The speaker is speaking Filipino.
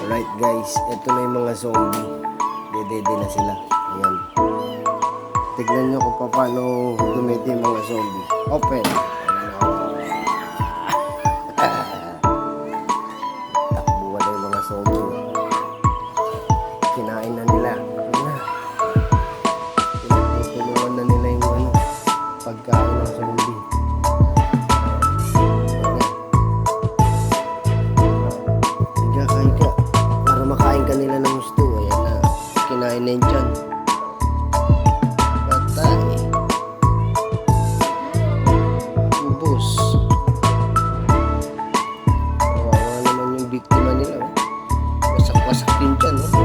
Alright guys, ito na yung mga zombie. Dedede na sila. Ayan. Tignan nyo kung paano dumete yung mga zombie. Open. Takbuhan na yung mga zombie. Kinain na nila. Tinutulungan na nila yung pagkain ng zombie. Higa. Para makain ka nila ng gusto. Ayan na. Kinain na yun dyan. Patay. Ubus. Kawawa naman yung biktima nila. Wasak-wasak din dyan.